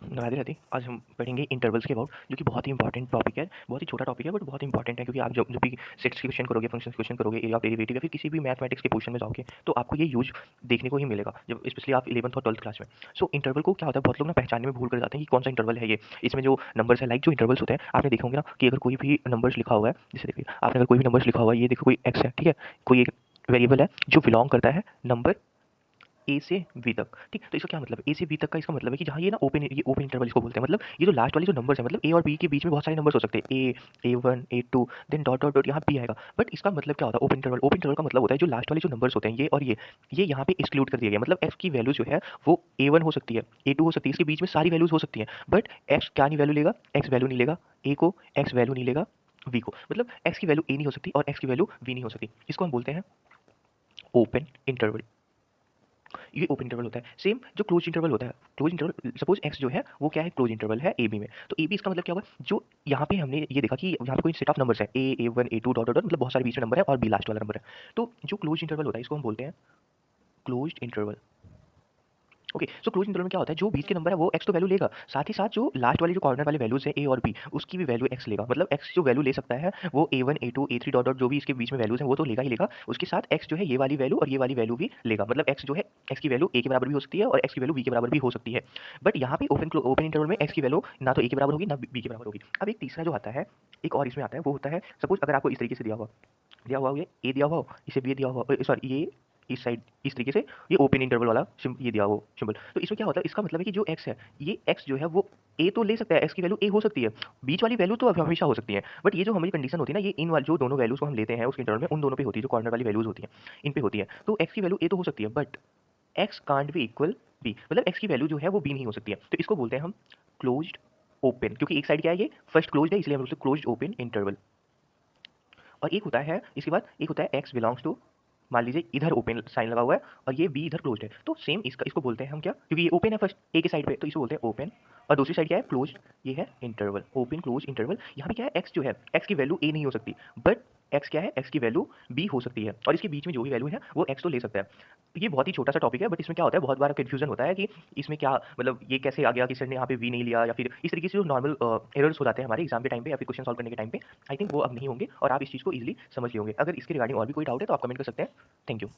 राधे राधे। आज हम पढ़ेंगे इंटरवल्स के अबाउट, जो कि बहुत ही इंपॉर्टेंट टॉपिक है। बहुत ही छोटा टॉपिक है बट बहुत इंपॉर्टेंट है, क्योंकि आप जब जब भी सेट्स के क्वेश्चन करोगे, फंक्शंस क्वेश्चन करोगे, एरिया ऑफ डेरिवेटिव या फिर किसी भी मैथमेटिक्स के पोर्शन में जाओगे तो आपको ये यूज देखने को ही मिलेगा, जब स्पेशली आप 11th और 12th क्लास में। सो इंटरवल को क्या होता है, बहुत लोग ना पहचानने में भूल कर जाते हैं कि कौन सा इंटरवल है ये। इसमें जो नंबर्स है, लाइक जो इंटरवल्स होते हैं, आपने देखा होंगे ना कि अगर कोई भी नंबर्स लिखा हुआ है, जैसे देखिए आपने अगर कोई भी नंबर्स लिखा हुआ है, ये देखो कोई एक्स है, ठीक है, कोई एक वेरिएबल है जो बिलोंग करता है नंबर ए से बी तक, ठीक। तो इसका क्या मतलब है, ए से बी तक का इसका मतलब है कि जहाँ ये ना ओपन, ये ओपन इंटरवल इसको बोलते हैं। मतलब ये जो लास्ट वाले जो नंबर्स हैं, मतलब ए और बी के बीच में बहुत सारे नंबर्स हो सकते हैं, A one A two, then dot dot dot यहाँ बी आएगा। बट इसका मतलब क्या होता है, ओपन इंटरवल, ओपन इंटरवल का मतलब होता है जो लास्ट वाले जो नंबर्स होते हैं ये और ये यहाँ पे एक्सक्लूड कर दिया गया। मतलब एक्स की वैल्यू जो है वो ए1 हो सकती है, ए2 हो सकती है, इसके बीच में सारी वैल्यूज हो सकती हैं, बट एक्स क्या नहीं वैल्यू लेगा, एक्स वैल्यू नहीं लेगा ए को, एक्स वैल्यू नहीं लेगा वी को। मतलब एक्स की वैल्यू ए नहीं हो सकती और एक्स की वैल्यू वी नहीं हो सकती। इसको हम बोलते हैं ओपन इंटरवल। ये ओपन इंटरवल होता है। सेम जो क्लोज इंटरवल होता है, क्लोज इंटरवल सपोज एक्स जो है वो क्या है, क्लोज इंटरवल है ए बी में। तो ए बी इसका मतलब क्या हुआ, जो यहाँ पे हमने ये देखा कि यहाँ पे कोई सेट ऑफ नंबर्स है, ए one A to dot dot, मतलब बहुत सारे बीच में नंबर है और बी लास्ट वाला नंबर है। तो जो क्लोज इंटरवल होता है इसको हम बोलते हैं closed interval. Okay, so close interval में क्या होता है, जो बीच के नंबर है वो एक्स तो वैल्यू लेगा, साथ ही साथ जो लास्ट वाले जो कॉर्नर वाले वैल्यूज है ए और बी, उसकी भी वैल्यू एक्स लेगा। मतलब एक्स जो वैल्यू ले सकता है वो A1 A2 A3 dot dot जो भी इसके बीच में वैल्यूज हैं वो तो लेगा ही लेगा, उसके साथ एक्स जो है ये वाली वैल्यू और ये वाली वैल्यू भी लेगा। मतलब एक्स जो है, एक्स की वैल्यू ए के बराबर भी हो सकती है और एक्स की वैल्यू बी के बराबर भी हो सकती है। बट यहाँ पे ओपन ओपन इंटरवल में एक्स की वैल्यू ना तो ए के बराबर होगी ना बी के बराबर होगी। अब एक तीसरा जो आता है, एक और इसमें आता है, वो होता है सपोज अगर आपको इस तरीके से दिया हुआ हो, ये ए दिया हुआ हो, इसे बी दिया हुआ हो, सॉरी ये इस साइड इस तरीके से, ये ओपन इंटरवल वाला ये दिया वो सिंबल। तो इसमें क्या होता है, इसका मतलब है कि जो एक्स है, ये एक्स जो है वो ए तो ले सकता है, एक्स की वैल्यू ए हो सकती है, बीच वाली वैल्यू तो हमेशा हो सकती है। बट ये जो हमारी कंडीशन होती है ना, ये इन वाली जो दोनों वैल्यूज को हम लेते हैं उसके इंटरवल में, उन दोनों पे होती है, जो कॉर्नर वाली वैल्यूज होती है इन पे होती है। तो एक्स की वैल्यू ए तो हो सकती है but X can't be equal B, मतलब एक्स की वैल्यू जो है वो बी नहीं हो सकती है। तो इसको बोलते हैं हम क्लोज्ड ओपन, क्योंकि एक साइड क्या है, ये फर्स्ट क्लोज्ड है, इसलिए हम बोलते हैं क्लोज्ड ओपन इंटरवल। और एक होता है इसके बाद, एक होता है एक्स बिलोंग्स टू, मान लीजिए इधर ओपन साइन लगा हुआ है और ये बी इधर क्लोज्ड है, तो सेम इसका इसको बोलते हैं हम क्या, क्योंकि ये ओपन है फर्स्ट ए के साइड पे, तो इसको बोलते हैं ओपन। और दूसरी साइड क्या है, क्लोज, ये है इंटरवल, ओपन क्लोज इंटरवल। यहाँ पे क्या है, एक्स जो है, एक्स की वैल्यू ए नहीं हो सकती, बट एक्स क्या है, एक्स की वैल्यू बी हो सकती है, और इसके बीच में जो भी वैल्यू है वो एक्स तो ले सकता है। ये बहुत ही छोटा सा टॉपिक है, बट इसमें क्या होता है, बहुत बार कन्फ्यूजन होता है कि इसमें क्या मतलब ये कैसे आ गया कि सर ने यहाँ पे वी नहीं लिया, या फिर इस तरीके से जो नॉर्मल एरर्स हो जाते हैं हमारे एग्जाम के टाइम पे या फिर क्वेश्चन सॉल्व करने के टाइम पे, आई थिंक वो अब नहीं होंगे और आप इस चीज़ को ईजिली समझ लियोगे। अगर इसके रिगार्डिंग और भी कोई डाउट है तो आप कमेंट कर सकते हैं। Thank you.